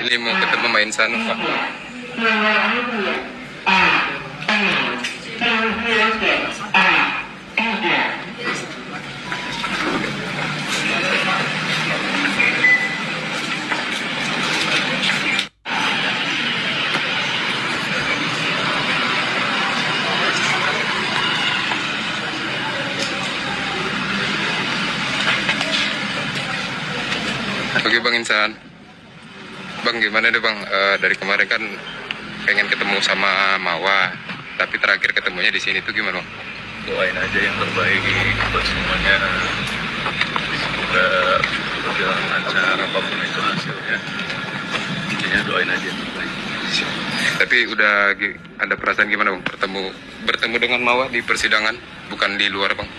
Ini mau ketemu main sana Pak. Oke Bang Insan, Bang gimana deh Bang, dari kemarin kan pengen ketemu sama Mawa, tapi terakhir ketemunya di sini tuh gimana Bang? Doain aja yang terbaik buat semuanya, semoga berjalan lancar apapun itu hasilnya. Intinya doain aja yang terbaik. Tapi udah ada perasaan gimana Bang, bertemu dengan Mawa di persidangan, bukan di luar Bang?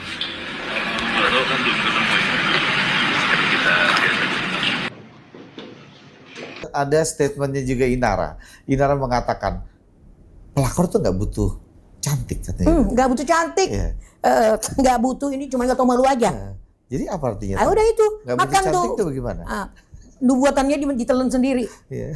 Kalau kan belum ketemu ya, tapi kita biasa. Ada statementnya juga Inara. Inara mengatakan pelakor tuh nggak butuh cantik katanya. Nggak butuh cantik, Iya. nggak butuh ini, cuma nggak tahu malu aja. Nah, jadi apa artinya? Ah, udah itu, Nggak butuh makan cantik tuh. tuh bagaimana? Buatannya ditelan sendiri, Iya.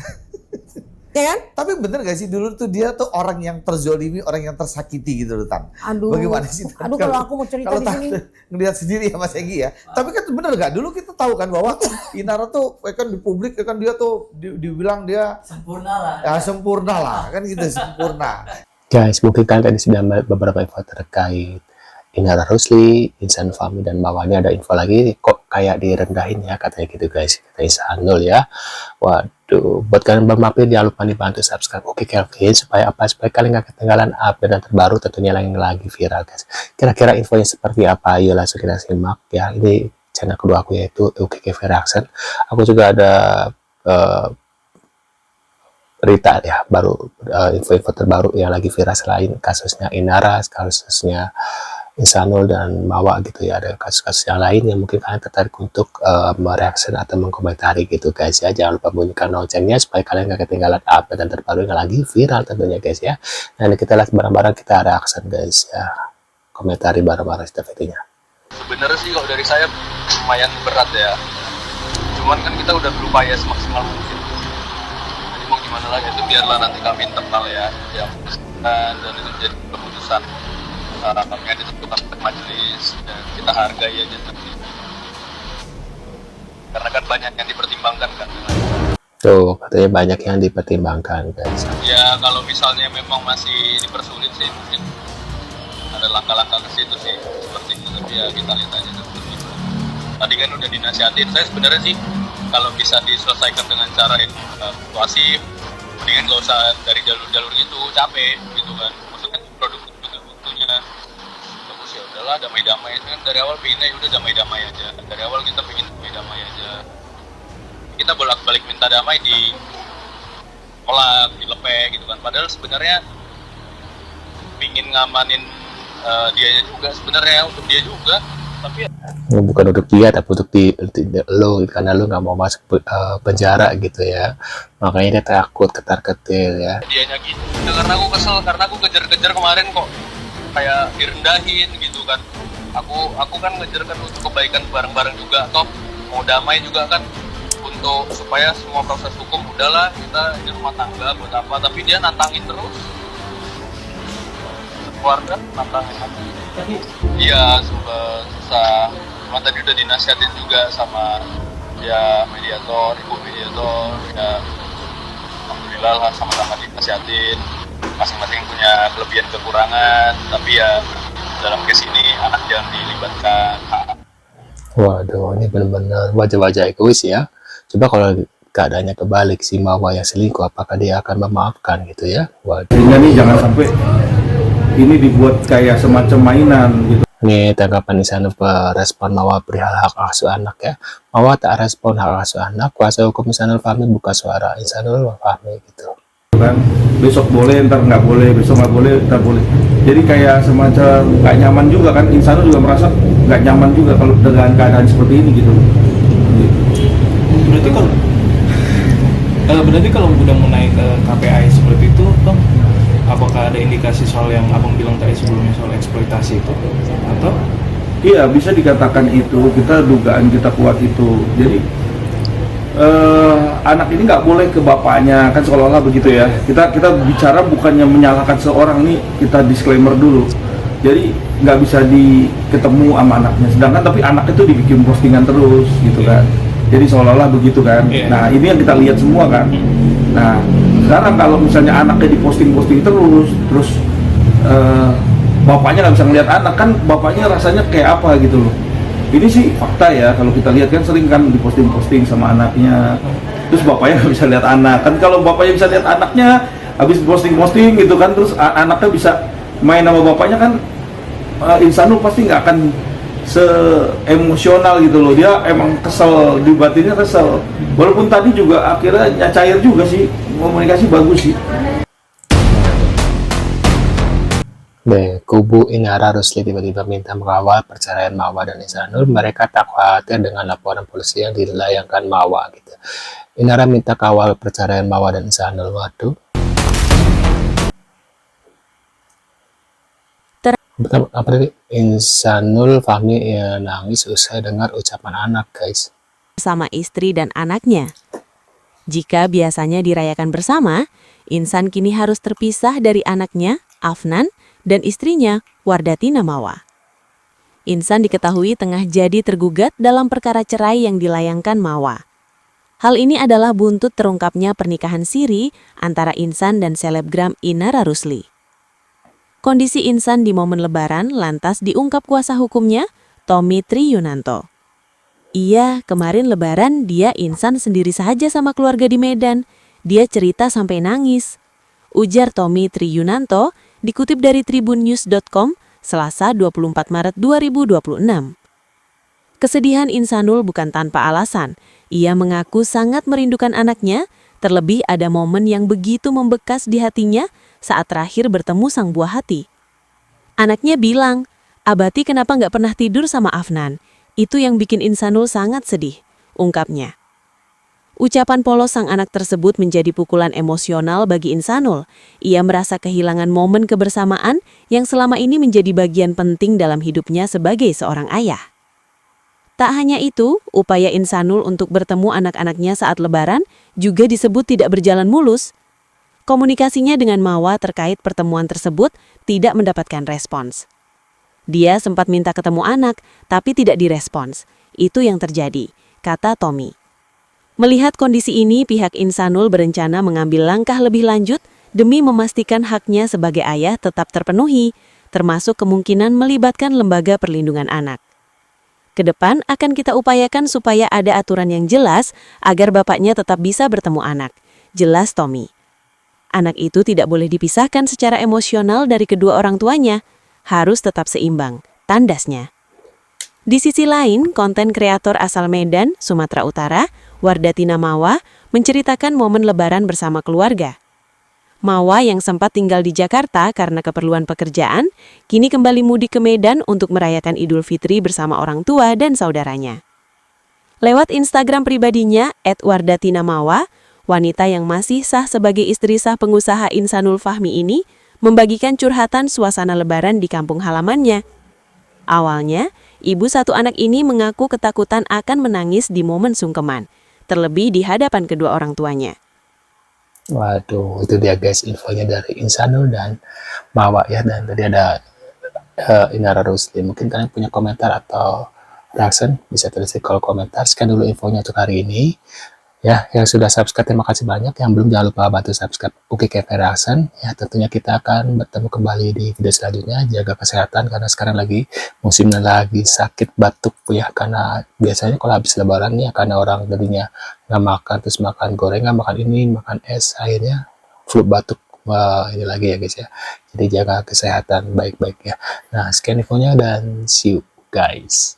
ya kan? Tapi bener gak sih dulu tuh dia tuh orang yang terzolimi, orang yang tersakiti gitu loh Tan. Aduh. Bagaimana sih Tan? Aduh, kalau aku mau cerita kalau di Tan sini. ngelihat sendiri ya Mas Egi ya. Tapi kan bener gak? Dulu kita tahu kan bahwa Inara tuh kan di publik kan dia tuh dibilang dia Sempurna lah. ya sempurna lah kan gitu, sempurna. Guys, mungkin kalian tadi sudah melihat beberapa info terkait Inara Rusli, Insan Fahmi, dan Mawa. Ini ada info lagi, kok kayak direndahin ya, katanya gitu guys, kata Insanul ya. Waduh, buat kalian belum mampir, jangan lupa dibantu subscribe Oke Kelvin, supaya apa? Supaya kalian gak ketinggalan update dan terbaru tentunya yang lagi viral guys. Kira-kira infonya seperti apa? Ayo langsung kita simak ya. Ini channel kedua aku yaitu Oke Kelvin Reaction. Aku juga ada berita ya, baru info-info terbaru yang lagi viral selain kasusnya Inara, kasusnya Insanul dan Mawa gitu ya. Ada kasus-kasus yang lain yang mungkin kalian tertarik untuk mereaksi atau mengkomentari gitu guys ya. Jangan lupa bunyikan loncengnya supaya kalian gak ketinggalan update dan terbaru yang lagi viral tentunya guys ya. Nah ini kita lihat bareng-bareng, kita reaksi guys ya, komentari bareng-bareng setiap videonya. Sebenarnya sih kalau dari saya lumayan berat ya, cuman kan kita udah berupaya semaksimal mungkin. Jadi mau gimana lagi, itu biarlah nanti kami internal ya yang memutuskan, dan itu jadi keputusan yang ditentukan oleh majelis, dan kita hargai aja nanti. Karena kan banyak yang dipertimbangkan kan. Tuh katanya banyak yang dipertimbangkan guys. Ya kalau misalnya memang masih dipersulit sih mungkin ada langkah-langkah ke situ sih seperti itu, tapi ya kita lihat aja seperti itu. Tadi kan udah dinasihatin, saya sebenarnya sih kalau bisa diselesaikan dengan cara yang persuasif, mendingan gak usah dari jalur-jalur gitu, capek gitu kan. Maksudnya produktif juga waktunya. Bagus ya udahlah, damai-damai kan dari awal pengennya udah damai-damai aja. Dari awal kita pengen damai-damai aja. Kita bolak-balik minta damai di tolak, dilepek gitu kan. Padahal sebenarnya pingin ngamanin dia juga sebenarnya, untuk dia juga, tapi ya, bukan untuk dia tapi untuk lo, karena lo nggak mau masuk penjara gitu ya, makanya dia takut ketar-ketir ya. dianya gitu. Ya, karena aku kesel, karena aku kejar-kejar kemarin kok kayak direndahin gitu kan. Aku kan ngejar kan untuk kebaikan bareng-bareng juga, toh mau damai juga kan, untuk supaya semua proses hukum udahlah kita di rumah tangga buat apa, tapi dia nantangin terus. Keluarga nantangin lagi. Iya, susah. Cuma tadi udah dinasihatin juga sama ya mediator, ibu mediator ya. Alhamdulillah lah, sama-sama dinasihatin. Masing-masing punya kelebihan kekurangan, tapi ya dalam case ini anak jangan dilibatkan. Waduh, ini benar-benar wajah-wajah egois ya. Coba kalau keadaannya kebalik, si Mawa yang selingkuh, apakah dia akan memaafkan gitu ya? Waduh. Sehingga nih jangan sampai ini dibuat kayak semacam mainan gitu. Ini tanggapan Insanul respon Mawa perihal hak asuh anak ya. Mawa tak respon hak asuh anak, kuasa hukum Insanul Fahmi buka suara. Insanul Fahmi gitu. Kan besok boleh, ntar nggak boleh, besok nggak boleh, ntar boleh. Jadi kayak semacam nggak nyaman juga kan. Insanul juga merasa nggak nyaman juga kalau dengan keadaan seperti ini gitu. Berarti kalau udah mau naik ke KPI seperti itu, Bang, apakah ada indikasi soal yang abang bilang tadi sebelumnya soal eksploitasi itu, atau? Iya, bisa dikatakan itu. Kita dugaan kita kuat itu. Jadi anak ini nggak boleh ke bapaknya, kan seolah-olah begitu ya. Kita bicara bukannya menyalahkan seorang, nih kita disclaimer dulu. Jadi nggak bisa ketemu sama anaknya, sedangkan tapi anak itu dibikin postingan terus gitu kan. Jadi seolah-olah begitu kan. Nah ini yang kita lihat semua kan. Nah sekarang kalau misalnya anaknya diposting terus bapaknya nggak bisa ngeliat anak, kan bapaknya rasanya kayak apa gitu loh. Ini sih fakta ya, kalau kita lihat kan sering kan diposting sama anaknya, terus bapaknya nggak bisa lihat anak. Kan kalau bapaknya bisa lihat anaknya habis posting gitu kan, terus anaknya bisa main sama bapaknya kan, Insanul pasti nggak akan se-emosional gitu loh. Dia emang kesel, di batinnya kesel. Walaupun tadi juga akhirnya cair juga sih, komunikasi bagus sih. Kubu Inara Rusli tiba-tiba minta mengawal perceraian Mawa dan Insanul. Mereka tak khawatir dengan laporan polisi yang dilayangkan Mawa gitu. Inara minta kawal perceraian Mawa dan Insanul. Waduh. Apa tadi? Insanul Fahmi nangis usai dengar ucapan anak, guys. Bersama istri dan anaknya. Jika biasanya dirayakan bersama, Insan kini harus terpisah dari anaknya, Afnan, dan istrinya, Wardatina Mawa. Insan diketahui tengah jadi tergugat dalam perkara cerai yang dilayangkan Mawa. Hal ini adalah buntut terungkapnya pernikahan siri antara Insan dan selebgram Inara Rusli. Kondisi Insan di momen Lebaran lantas diungkap kuasa hukumnya, Tommy Triyunanto. Iya, kemarin Lebaran dia Insan sendiri saja sama keluarga di Medan. Dia cerita sampai nangis. Ujar Tommy Triyunanto, dikutip dari tribunnews.com, Selasa 24 Maret 2026. Kesedihan Insanul bukan tanpa alasan. Ia mengaku sangat merindukan anaknya, terlebih ada momen yang begitu membekas di hatinya saat terakhir bertemu sang buah hati. Anaknya bilang, "Abati kenapa nggak pernah tidur sama Afnan? Itu yang bikin Insanul sangat sedih," ungkapnya. Ucapan polos sang anak tersebut menjadi pukulan emosional bagi Insanul. Ia merasa kehilangan momen kebersamaan yang selama ini menjadi bagian penting dalam hidupnya sebagai seorang ayah. Tak hanya itu, upaya Insanul untuk bertemu anak-anaknya saat Lebaran juga disebut tidak berjalan mulus. Komunikasinya dengan Mawa terkait pertemuan tersebut tidak mendapatkan respons. Dia sempat minta ketemu anak, tapi tidak direspons. Itu yang terjadi, kata Tommy. Melihat kondisi ini, pihak Insanul berencana mengambil langkah lebih lanjut demi memastikan haknya sebagai ayah tetap terpenuhi, termasuk kemungkinan melibatkan lembaga perlindungan anak. Kedepan akan kita upayakan supaya ada aturan yang jelas agar bapaknya tetap bisa bertemu anak. Jelas Tommy. Anak itu tidak boleh dipisahkan secara emosional dari kedua orang tuanya, harus tetap seimbang, tandasnya. Di sisi lain, konten kreator asal Medan, Sumatera Utara, Wardatina Mawa, menceritakan momen Lebaran bersama keluarga. Mawa yang sempat tinggal di Jakarta karena keperluan pekerjaan, kini kembali mudik ke Medan untuk merayakan Idul Fitri bersama orang tua dan saudaranya. Lewat Instagram pribadinya, @wardatinamawa, wanita yang masih sah sebagai istri sah pengusaha Insanul Fahmi ini membagikan curhatan suasana Lebaran di kampung halamannya. Awalnya, ibu satu anak ini mengaku ketakutan akan menangis di momen sungkeman, terlebih di hadapan kedua orang tuanya. Waduh, itu dia guys infonya dari Insanul dan Mawa ya. Dan tadi ada Inara Rusli. Mungkin kalian punya komentar atau reaction, bisa tulis di kolom komentar. Sekian dulu infonya untuk hari ini. Ya, yang sudah subscribe terima kasih banyak. Yang belum jangan lupa bantu subscribe Uki Cafe Reaction. Ya, tentunya kita akan bertemu kembali di video selanjutnya. Jaga kesehatan karena sekarang lagi musimnya lagi sakit batuk ya. Karena biasanya kalau habis Lebaran ya, karena orang jadinya nggak makan, terus makan gorengan, makan ini, makan es, akhirnya flu batuk. Wah, ini lagi ya guys ya. Jadi jaga kesehatan baik-baik ya. Nah, sekian infonya dan see you guys.